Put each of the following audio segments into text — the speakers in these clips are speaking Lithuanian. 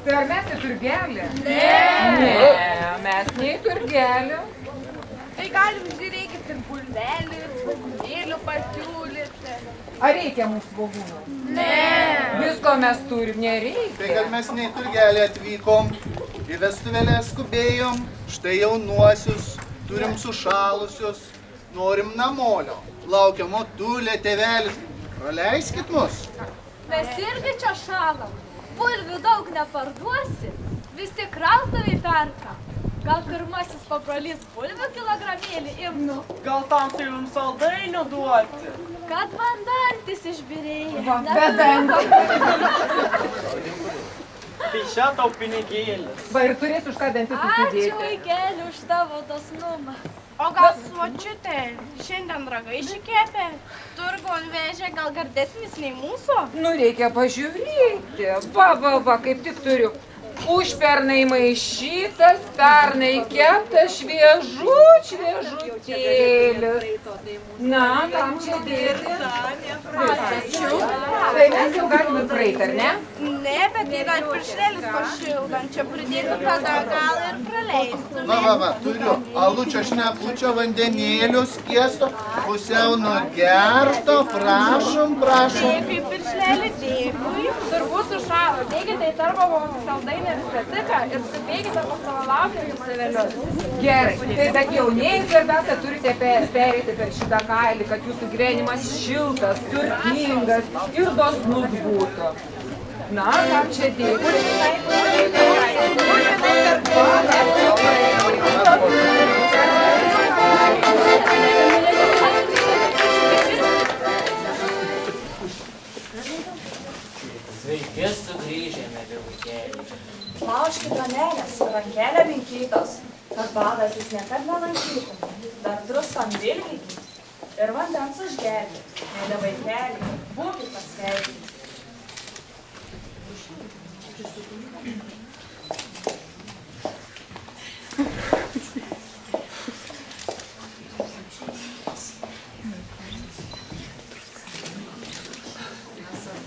Tai ar mes į turgelį? Ne, mes ne į turgelį. Tai galim žiūrėkit ir bulvelį, svogūnėlių pasiūlyti. Ar reikia mums svogūnų? Ne. Visko mes turim, nereikia. Tai kad mes ne į turgelį atvykom, į vestuvėlę skubėjom, štai jaunuosius, turim sušalusius, norim namolio. Laukiam motulė, tėvelis, praleiskit mus. Mes irgi čia šalam. Bulvių daug neparduosi, visi krautuvai perka. Gal pirmasis pabrolys bulvių kilogramėlį imtų? Gal tam tai jums saldainių duoti? Kad man dantis išbirėjo. Va, be dantis. Tai šią tau pinigėlis. Va, ir turės už ką dantis susidėti. Ačiū, Vaikeli, už tavo dosnumą. O gal močiutė šiandien ragaišį kepė? Turgon vežė gal gardesnis nei mūsų? Nu, reikia pažiūrėti. Va, kaip tik turiu. Užpernai maišytas, pernai keptas šviežutėlis. Na, kam čia dėti? Tai mes jau galime praeiti, ar ne? Ne, bet jei gal piršlėlis pašildant, čia pridėtų tada gal ir praleistų. Va, turiu alučio šnepučio, vandenėlių, skiesto, pusiau nugerto, prašom. Dėkui, piršlėlį, dėkui. Turbūt sušalo. Dėkite į tarpą saldainį ir statiką ir subėkite po savo laukiančius tėvelius. Gerai, tai bet jaunieji svarbiausia turite pereiti per šitą kailį, kad jūsų gyvenimas šiltas, turtingas ir dosnus būtų. Na, kam čia dėkui? Sveiki sugrįžėme, vyrukelį. Laužkit duonelės, rankelė minkytos, kad badas jis niekad nelankytų, dar druskom vilkykit ir vandens užgerkit, mėly vaikeliai, būkit pasveikinti.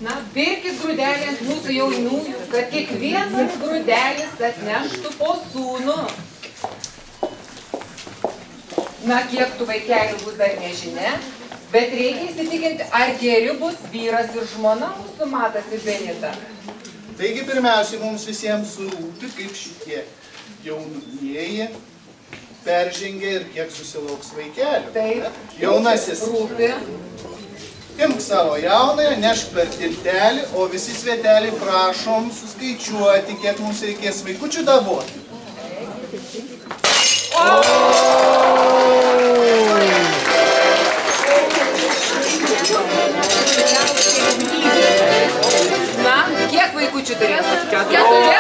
Na, pirkit grūdelį ant mūsų jauniųjų, kad kiekvienas grūdelis atneštų po sūnų. Na, kiek tų vaikelių bus dar nežinia, bet reikia įsitikinti, ar geri bus vyras ir žmona mūsų Matas ir Benita. Taigi pirmiausiai mums visiems rūpi, kaip šitie jaunieji peržengia ir kiek susilauks vaikelių. Taip, Jaunasis rūpi. Imk savo jaunąją, nešk per tiltelį, o visi sveteliai prašom suskaičiuoti, kiek mums reikės vaikučių davuoti. Na, kiek vaikučių turės? 14.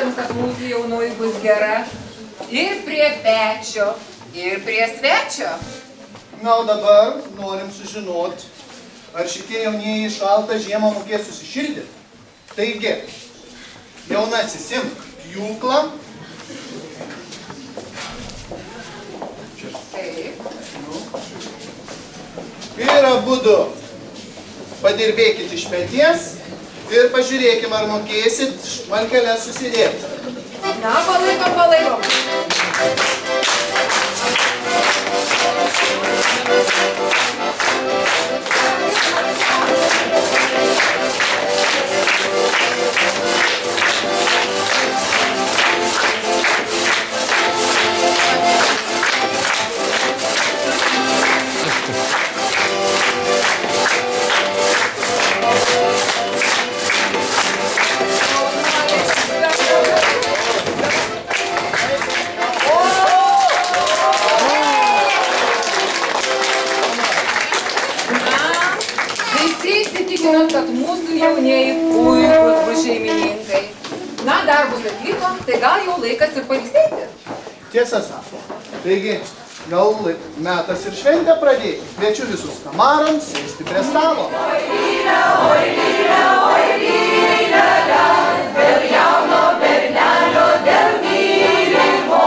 matom, kad mūsų jaunoji bus gera ir prie pečio, ir prie svečio. Na, o dabar norim sužinot, ar šitie jaunieji šaltą žiemą mokės susišildyti. Taigi, jaunasis imk pjūklą. Taip. Ir abudu padirbėkit iš peties ir pažiūrėkim, ar mokėsit šmalkeles susidėti. Na, palaikom, palaikom. Kad mūsų jaunieji puikus bus šeimininkai. Na, darbus atlikom, tai gal jau laikas ir pailsėti. Tiesą sako. Taigi, gal metas ir šventę pradėti. Kviečiu visus kamarams sėsti prie stalo. Oi, lylia, dėl jauno bernelio, dėl mylimo.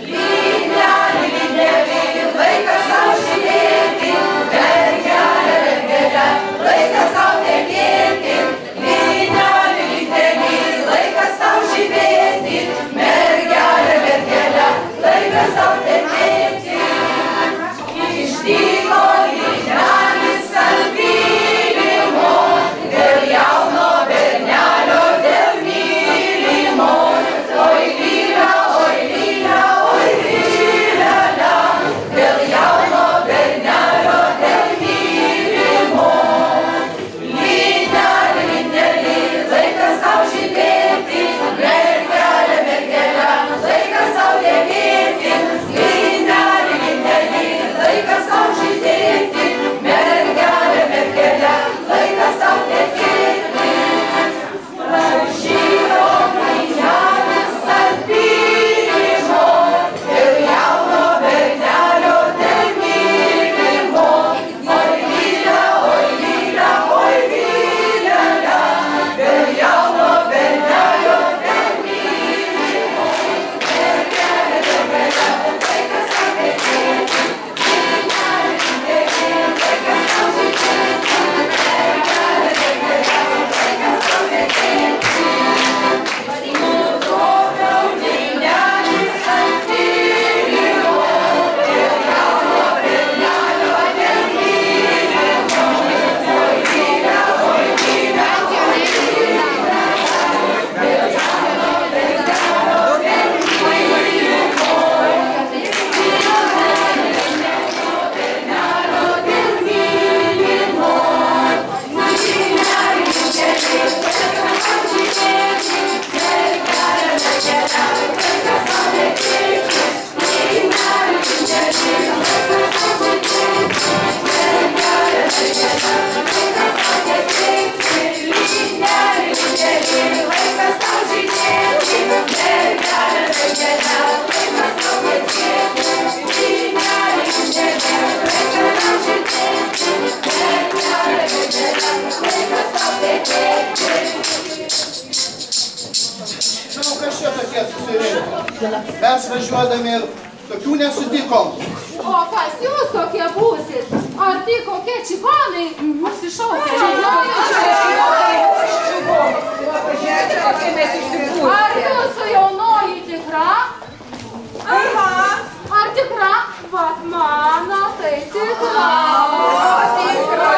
Lynelį, lynelį, laikas sau žydėti, mergelė, mergelė, laikas sau tekėti. Lynelį, lynelį, laikas sau žydėti, mergelė, mergelė, laikas sau tekėti. Išdygo lynelis ant pylimo, dėl jauno bernelio, dėl mylimo. Oi, lylia, dėl jauno bernelio, dėl mylimo. Lynelį, lynelį, laikas sau žydėti, mergelė, mergelė, laikas sau tekėti. Lynelį, lynelį, laikas sau žydėti, mergelė, mergelė, laikas sau tekėti. Pražydo lynelis ant pylimo, dėl jauno bernelio, dėl mylimo. Oi, lylia, dėl jauno bernelio, dėl mylimo. Mergelė, mergelė, laikas sau tekėti. Lynelį, lynelį, laikas sau žydėti, mergelė, mergelė, laikas sau tekėti. Nudobiau lynelis ant pylimo, dėl jauno bernelio, dėl mylimo. Oi, lylia, dėl jauno bernelio, dėl mylimo. Žinau, kas čia tokie susirinko. Mes važiuodami ir tokių nesutikom. O kas jūs tokie būsit? Ar tik kokie čigonai apsišaukia? Ar jūsų jaunoji tikra? Aha. Ar tikra? Vat mano, tai tikra. Tikra.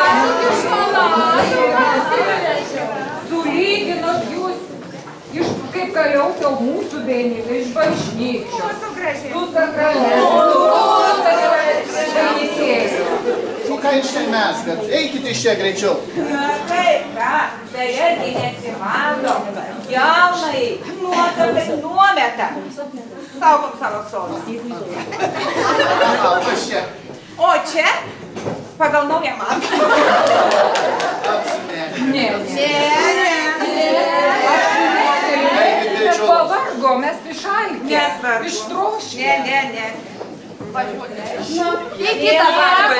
Iš Malatų prasivežė. Sulyginot jūs iš kaip kaliausio mūsų dainininkai iš bažnyčios. Su sakramentu. O ką iš čia mes, bet eikite iš čia greičiau. Na kaip, ką? Tai irgi nesimando. Jaunai, nuotakai nuometa. Saugom savo sodą. Aha, kas čia? O čia? Pagal naują man. Apsimėgti. Ne. Eikit o mes išalkę. Nesvarbu. Ištroškę. Ne. Į kitą vakarą.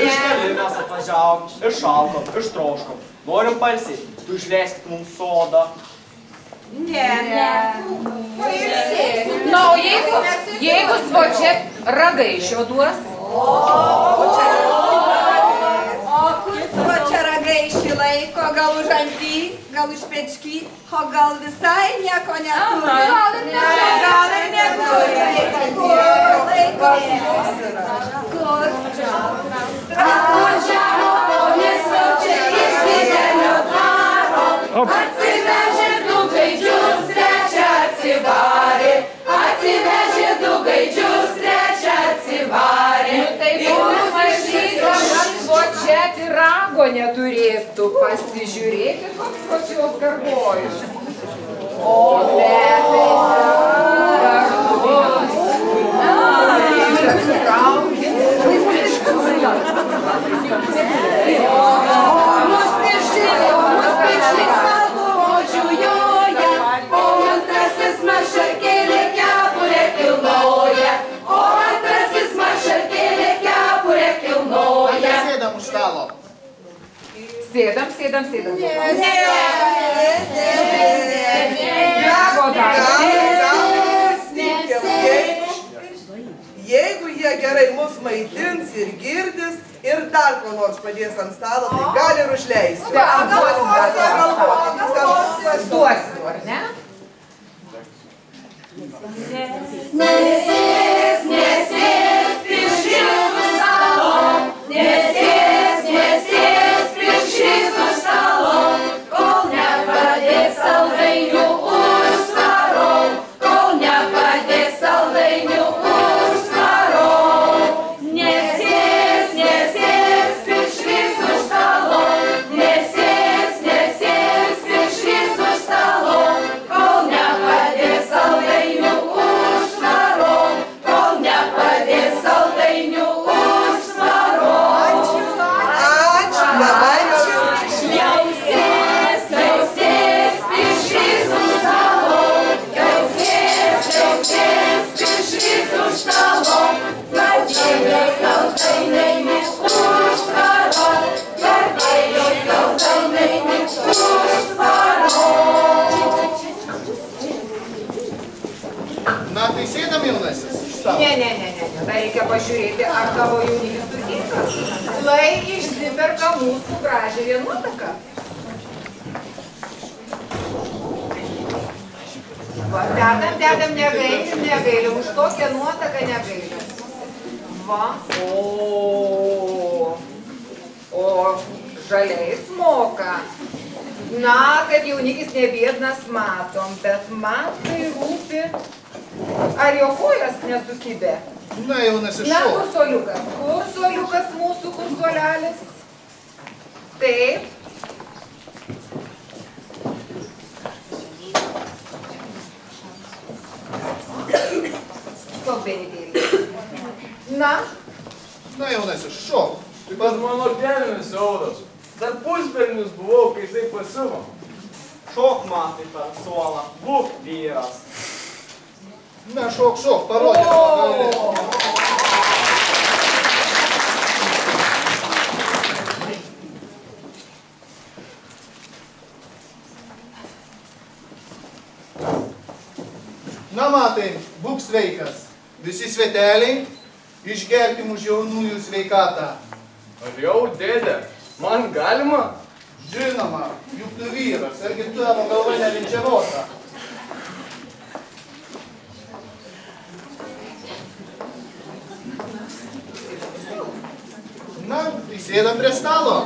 Iš toli mes atvažiavom, išalkom, ištroškom. Norim pailsėti. Tu išleiskit mums sodą. Ne. Na, o jeigu svočia ragaišio duos? O kur čia ragaišį laiko, gal už antį, gal už pečky, o gal visai nieko neturi. Gal ir neturi. Laiko kur? Atvažiavo ponis čia iš didelio dvaro, atsivežė du gaidžius, trečią atsivarė, atsivežė du gaidžius, trečią atsivarė. Tai ponas varžytas, svočia tirago neturėtų. Pasižiūrėkit, koks svočios garbojus. O, Sėdam. Jeigu jie gerai mus maitins ir girdis ir dar ko nors padės ant stalo, tai gali ir užleisti. Duosiu, ar ne? Nesės prieš Kristų stalo, nesės prieš Kristų stalo, kol nepadės saldainių užsvaro, kol nepadės saldainių užsvaro. Nesės prieš Kristų stalo, nesės prieš Kristų stalo, kol nepadės saldainių užsvaro, kol nepadės saldainių užsvaro. Jau sės prieš Kristų stalo, jau sės prieš Kristų stalo, padėjos saldainių užsvaro, padėjos saldainių užsvaro. Na, tai sėdam jaunasis. Ne. Dar reikia pažiūrėti, ar tavo jaunikis turtingas. Lai išsiperka mūsų gražią vienuotaką. Va, dedam, negailim, už tokią nuotaką negailim. Va, o žaliais moka. Na, kad jaunikis nebiednas matom, bet man tai rūpi. Ar jo kojas nesukibė? Na, jaunasis Na, šok. kursuoliukas mūsų kursuolelis. Taip. Stok, Benedėlį. Na, jaunasis šok. Taip pat mano kelnis siauras. Dar pusbernis buvau, kai jisai pasiuvo. Šok man tai tą suolą. Būk vyras. Na, šok, parodė. Na, matai, būk sveikas. Visi sveteliai, išgerkim už jaunųjų sveikatą. Ar jau, dėdė? Man galima? Žinoma, juk tu vyras, argi tavo galva nelinčiavota. Na, tai sėdam prie stalo.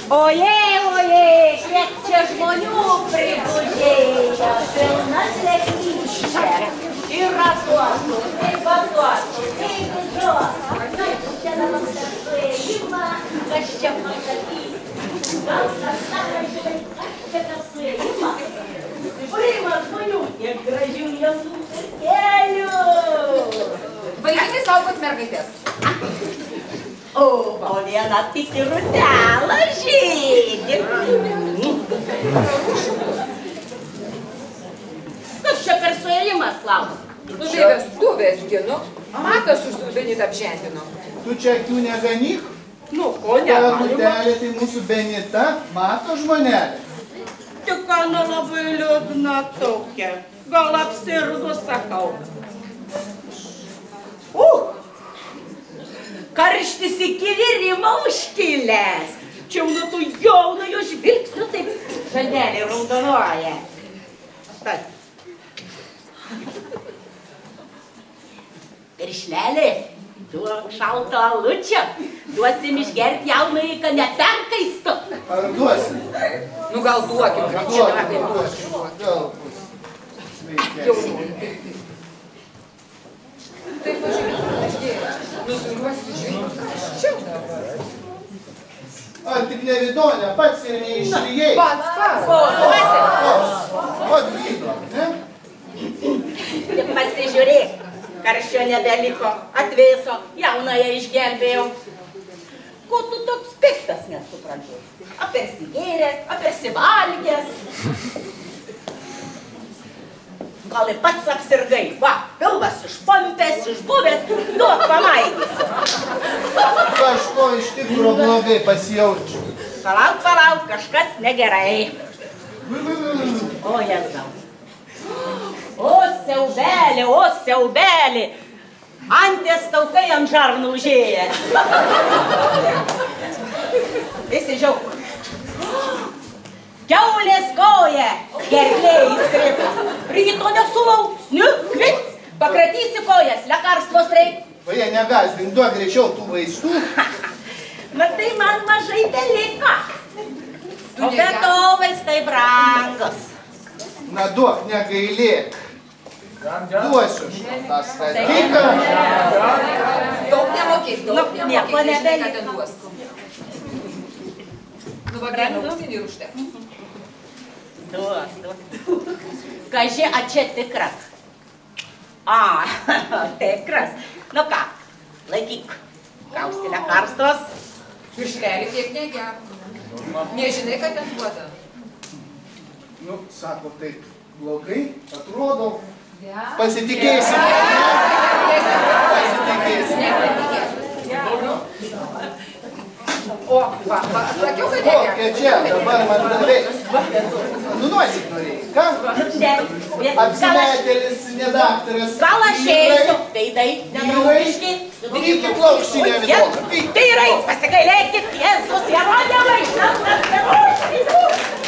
Ojej, kiek čia žmonių pribūdėjo, pilnas leklyčia. Ir ratuotų, ir batuotų, ir gudžiuotų. Čia dabar suėjimą, kas čia pasakyti. Gal kas sako, žinai, kas čia per suėjimą? Susibūrimą žmonių, tiek gražių jaunų mergelių. Vaikinai saugot mergaitės. O viena tik ir rutela žydi. Kas čia per suėjimas, Klaus? Nu, tai vestuvės, ginu. Matas už Benitą apžentino. Tu čia akių neganyk? Nu, ko Rutelė, tai mūsų Benita, mato žmonelė. Tik Ana labai liūdna tokia. Gal apsirgus, sakau. Karštis iki virimo užkilęs. Čia nuo tų jaunojo žvilgsnių taip žadelė raudonuoja. Štai. Piršlelė, duok šalto alučio. Duosim išgerti jaunai, kad neperkaistu. Ar duosim? Nu, gal duokim, kad čia apie duosim. Gal bus sveikesnė. Taip, pažiūrėjau, nusiriuosiu, žiūrėjau, kas čia dabar? Ar tik ne Vidonė, pats ir neišlyjai? Pats. O gydo, ne? Tik pasižiūrėk, karščio nebeliko, atvėso, jaunąją išgelbėjau. Ko tu toks piktas nesuprantu? Apersigėręs, apersivalgęs. Gal ir pats apsirgai. Va, pilvas išpompęs, išbuvęs, duok pamaigysiu. Kažko iš tikro blogai pasijaučiu. Palauk, kažkas negerai. O, Jėzau. O, siaubelė. Antės taukai ant žarnų užėję. Įsižiauk. Kiaulės koja, gerklė įskrito. Ryto nesulauks, niukvit. Pakratysi kojas, lekarствos reik. Vaje, negąsdink, duok greičiau tų vaistų. Na tai man mažai beliko. O be to vaistai brangus. Na duok, negailėk. Duosiu šitą statiką. Daug nemokėk, Nieko nebeliko. ką ten duos. Nu, va, geriau ausinį ir užtek. Duok. Kaži, a čia tikras? Tikras. Nu ką, laikyk. Gausi lekarstros. Piršlelį kiek neger. Nežinai, kad ten duoda. Nu, sako, taip blogai, atrodo. Pasitikėsim. O, va, sakiau, kad neger. Kokia čia, dabar man davei. Nunuodyk norėjai, ką? Apsimetėlis, nedaktaras. Gal aš eisiu, veidai nedraugiški. Iki plaušinė viduoka. Tai yra, pasigailėkit, Jėzus, Jeronimai, šventas Jeronimai.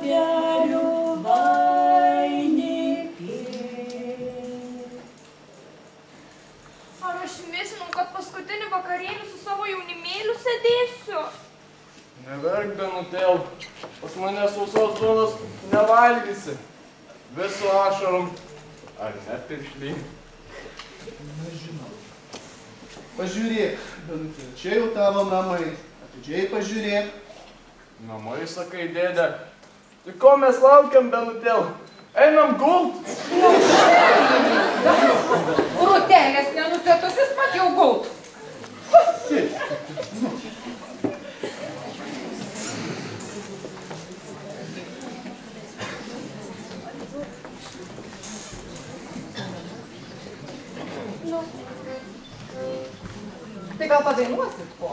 metelių vainikė. Ar aš mėsinau, kad paskutinį vakarėlį su savo jaunimėliu sėdėsiu? Neverk, Benutėl, pas mane sausos duonos nevalgysi. Visu ašarom, ar net piršlį. Nežinau. Pažiūrėk, Benutėl, čia jau tavo namai. Atidžiai pažiūrėk. Namai, sakai, dėdė. Tai ko mes laukiam, Benutėl? Einam gult? Rūtelės nenusėtos, jis pat jau gult. Tai gal padainuosit ko?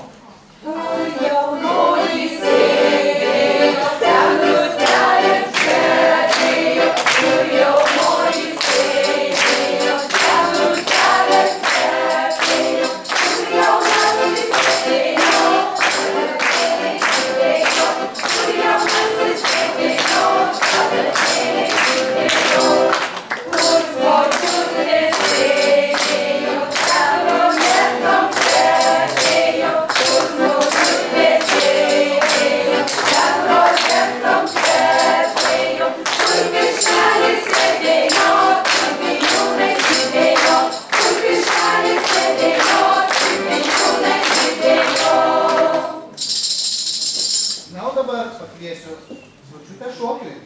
Jaunoji sėdėjo, ten rūtelės perėjo, kur jaunoji sėdėjo, ten rūtelės perėjo, kur jaunasis sėdėjo, kur jaunasis sėdėjo, kur močiutė sėdėjo, ten rozetom perėjo, kur močiutė sėdėjo, ten rozetom perėjo, kur viršelis sėdėjo, kur vijūnai žydėjo, kur viršelis sėdėjo, kur vijūnai žydėjo. Na, o dabar pakviesiu močiutę šokliui.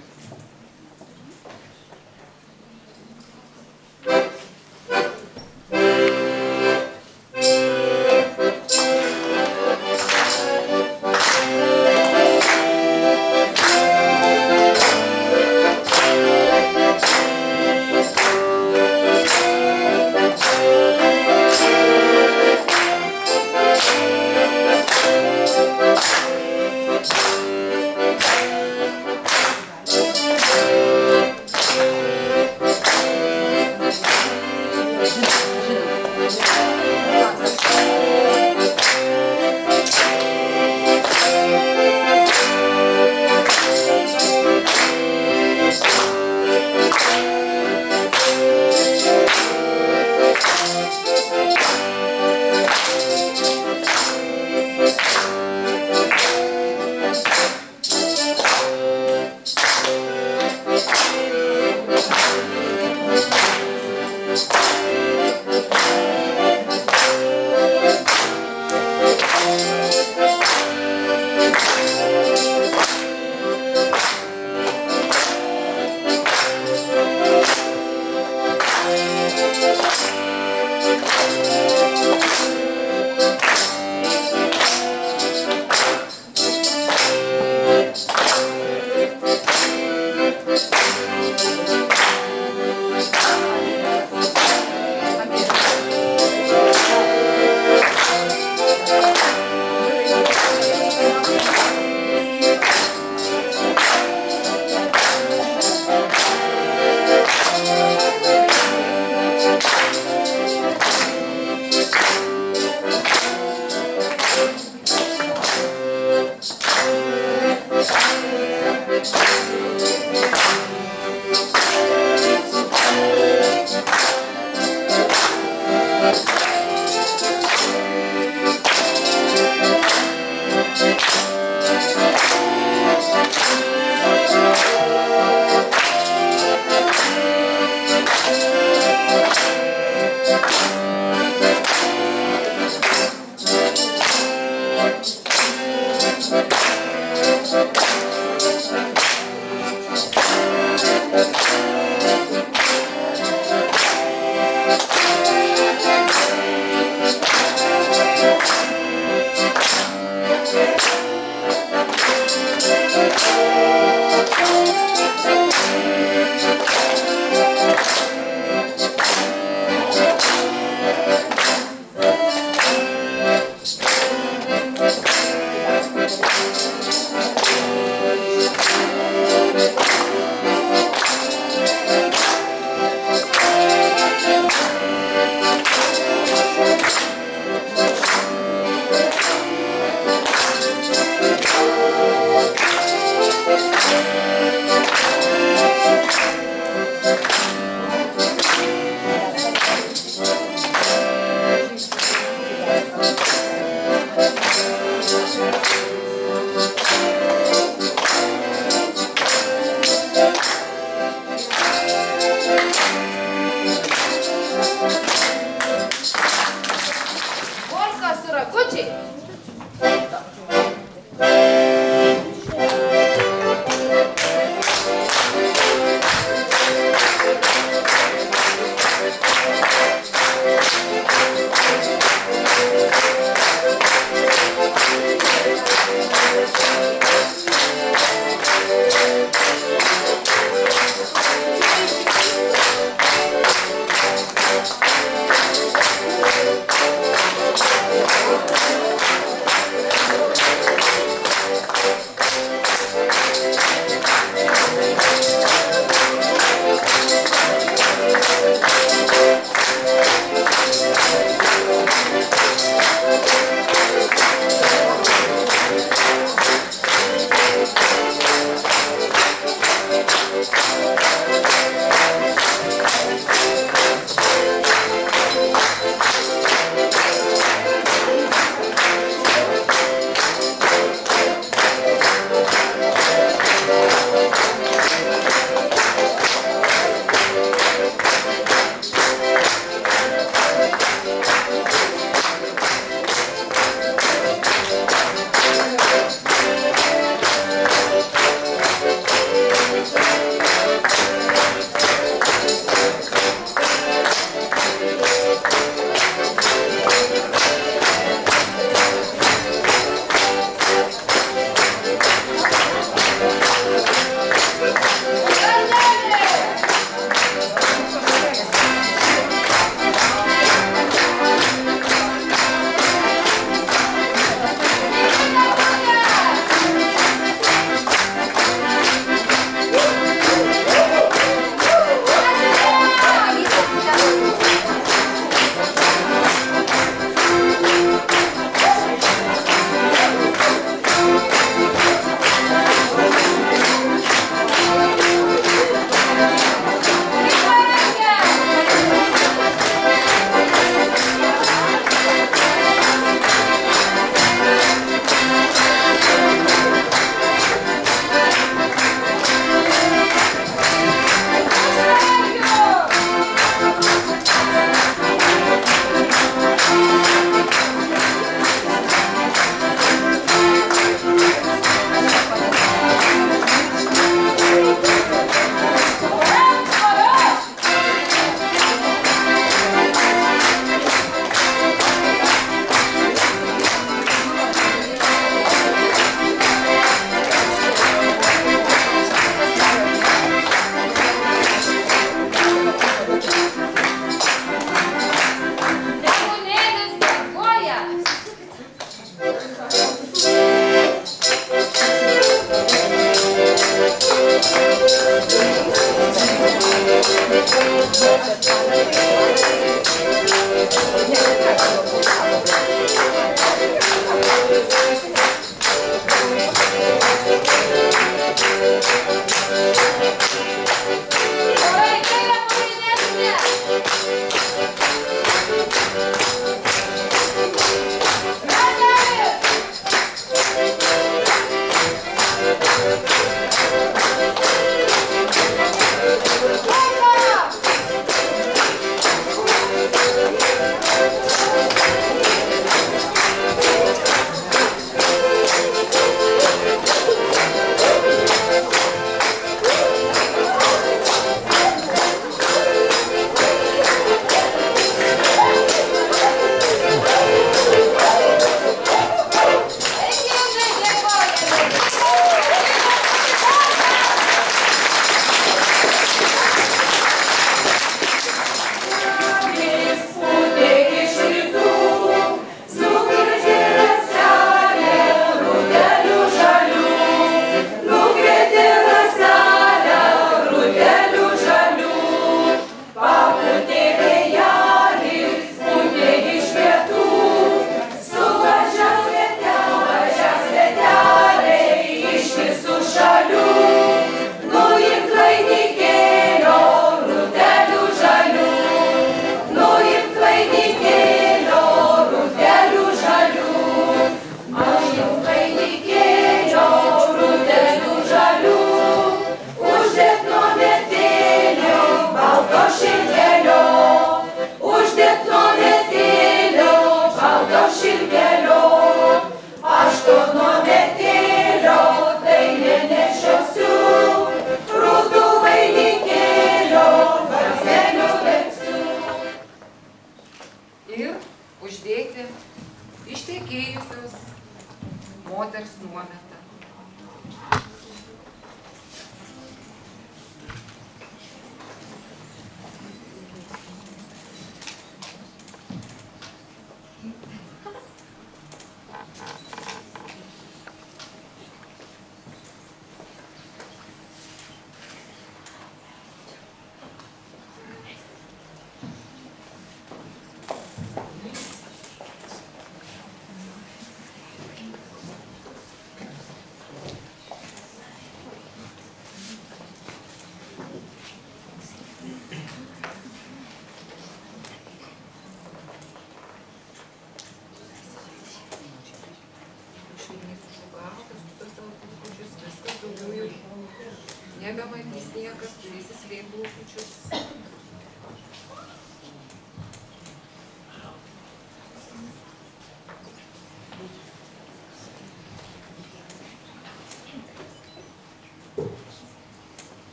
nebematys niekas, turėsi sveikų lūkučius.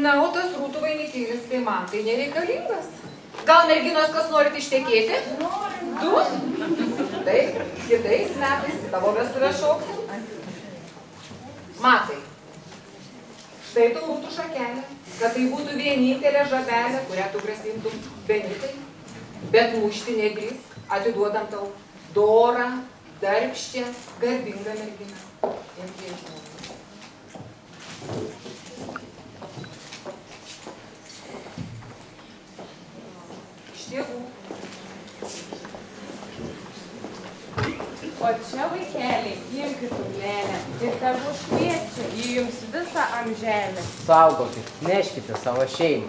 Na, o tas rūtų vainikėlis, tai man tai nereikalingas. Gal merginos kas norit ištekėti? Norim. Du? Taip, kitais metais tavo vestuvę šoksim. Matai, štai tau rūtų šakelė, kad tai būtų vienintelė žavelė, kurią tu grasintum Benitai. Bet mušti nedrįsk, atiduodam tau dorą, darbščią, garbingą merginą. Tėvų. O čia vaikeliai, imkit ugnelę ir tegu šviečia į jums visą amželę. Saugokit, neškite savo šeimą.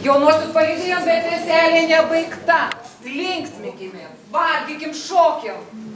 Jaunuosius palydėjom, bet seselė nebaigta. Linksminkimės, valgykim, šokim.